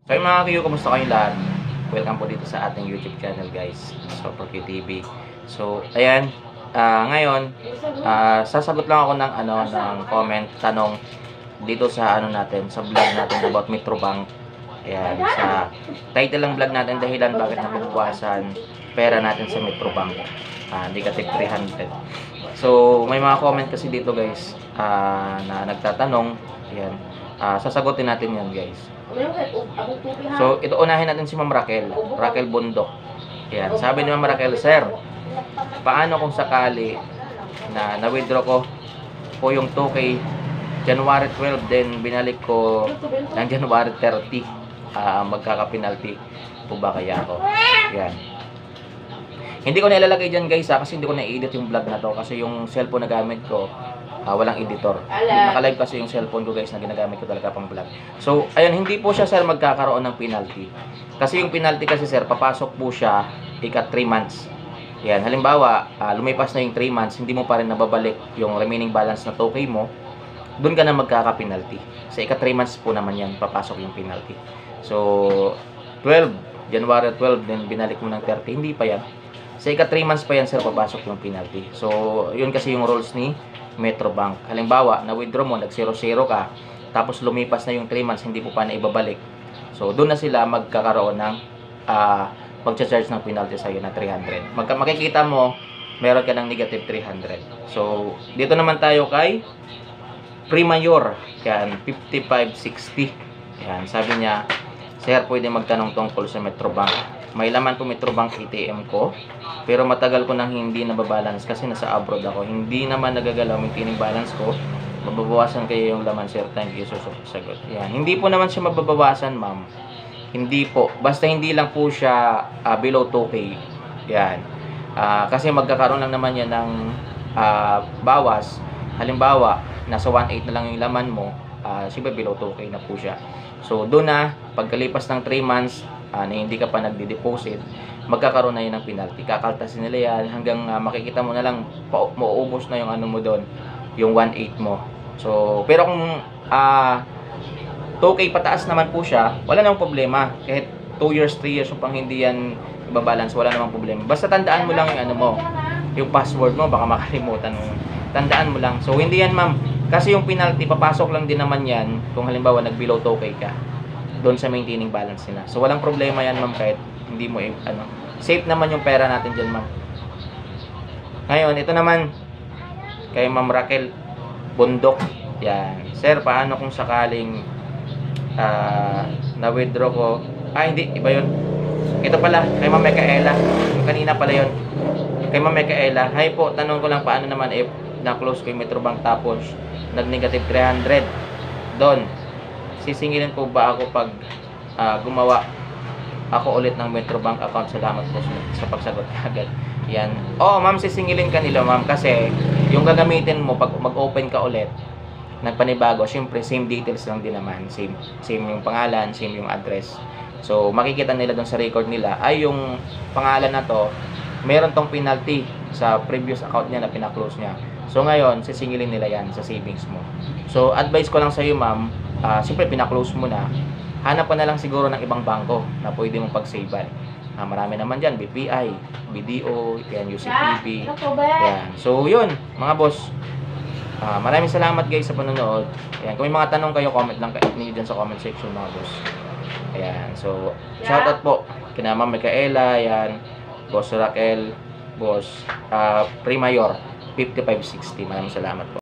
So yung mga Q, kumusta kayong lahat? Welcome po dito sa ating YouTube channel guys, so for QTV. So ayan, ngayon sasagot lang ako ng ng comment, tanong dito sa natin, sa vlog natin about Metrobank. Ayan, sa title ng vlog natin, dahilan bakit nababawasan pera natin sa Metrobank, negative 300. So may mga comment kasi dito guys, na nagtatanong. Ayan, sasagutin natin yan guys. So, ito unahin natin si Ma'am Raquel Bundok. Ayan, sabi ni Ma'am Raquel, Sir, paano kung sakali na na-withdraw ko po yung 2K January 12, then binalik ko ng January 30, magkaka-penalty po ba kaya ako? Ayan. Hindi ko nilalagay dyan guys kasi hindi ko na-edit yung vlog na to kasi yung cellphone na gamit ko walang editor. Naka-live kasi yung cellphone ko guys na ginagamit ko talaga pang vlog. So, ayun, hindi po siya sir magkakaroon ng penalty. Kasi yung penalty kasi sir, papasok po siya ika 3 months. Yan, halimbawa, lumipas na yung 3 months, hindi mo pa rin nababalik yung remaining balance na 2K mo, doon ka na magkaka-penalty. Sa ika 3 months po naman yan, papasok yung penalty. So, January 12, then binalik mo ng 30, hindi pa yan. Sa ika 3 months pa yan sir, papasok yung penalty. So, yun kasi yung rules ni Metrobank. Halimbawa, na-withdraw mo, nag-0-0 ka, tapos lumipas na yung 3 months, hindi po pa na ibabalik. So, doon na sila magkakaroon ng pag-charge ng penalty sa'yo na 300. Makikita mo, meron ka ng negative 300. So, dito naman tayo kay Primayor. Yan, 5560. Yan, sabi niya, Sir, pwede magtanong tungkol sa Metrobank. May laman po Metrobank ATM ko, pero matagal ko nang hindi nababalance kasi nasa abroad ako. Hindi naman nagagalaw yung tining balance ko. Mababawasan kayo yung laman, sir. Thank you, sagot. Yan. Hindi po naman siya mababawasan, ma'am. Hindi po. Basta hindi lang po siya below 2K. Yan. Kasi magkakaroon lang naman yan ng bawas. Halimbawa, nasa 1.8 na lang yung laman mo, siyempre below 2K na po siya. So, doon na, pagkalipas ng 3 months, na hindi ka pa nagde-deposit, magkakaroon na yun ng penalty. Kakaltasin nila yan hanggang makikita mo na lang mauubos na yung mo doon, yung 1.8 mo. So, pero kung 2K pataas naman po siya, wala namang problema. Kahit 2 years, 3 years pang hindi yan ibabalance, wala namang problema. Basta tandaan mo lang yung mo, yung password mo, baka makalimutan mo. Tandaan mo lang. So, hindi yan ma'am. Kasi yung penalty, papasok lang din naman yan kung halimbawa nag-below 2K ka doon sa maintaining balance nila. So, walang problema yan ma'am kahit hindi mo, safe naman yung pera natin dyan ma'am. Ngayon, ito naman, kay Ma'am Raquel Bundok. Yan. Sir, paano kung sakaling na-withdraw ko? Hindi, iba yun. Ito pala, kay Ma'am Micaela. Yung kanina pala yun. Kay Ma'am Micaela, hi po, tanong ko lang paano naman if na-close ko yung Metrobank tapos nag-negative 300 doon. Sisingilin po ba ako pag gumawa ako ulit ng Metrobank account? Salamat po sa pagsagot agad. Yan. Ma'am, sisingilin ka nila ma'am kasi yung gagamitin mo pag mag-open ka ulit nagpanibago, syempre same details lang din naman, same yung pangalan, same yung address. So makikita nila doon sa record nila ay yung pangalan na to meron tong penalty sa previous account niya na pina-close niya. So ngayon sisingilin nila yan sa savings mo. So advice ko lang sa iyo ma'am, siyempre pina-close mo na, hanap ka na lang siguro ng ibang bangko na pwede mong pag-savean. Marami naman dyan, BPI, BDO, yan, UCPB. Yan. So yun mga boss, maraming salamat guys sa panonood. Ayan, kung may mga tanong kayo, comment lang niyo dyan sa comment section mga boss. Ayan, so shoutout po kina Ma'am Micaela, yan, Boss Raquel, Boss Primayor 5560. Maraming salamat po.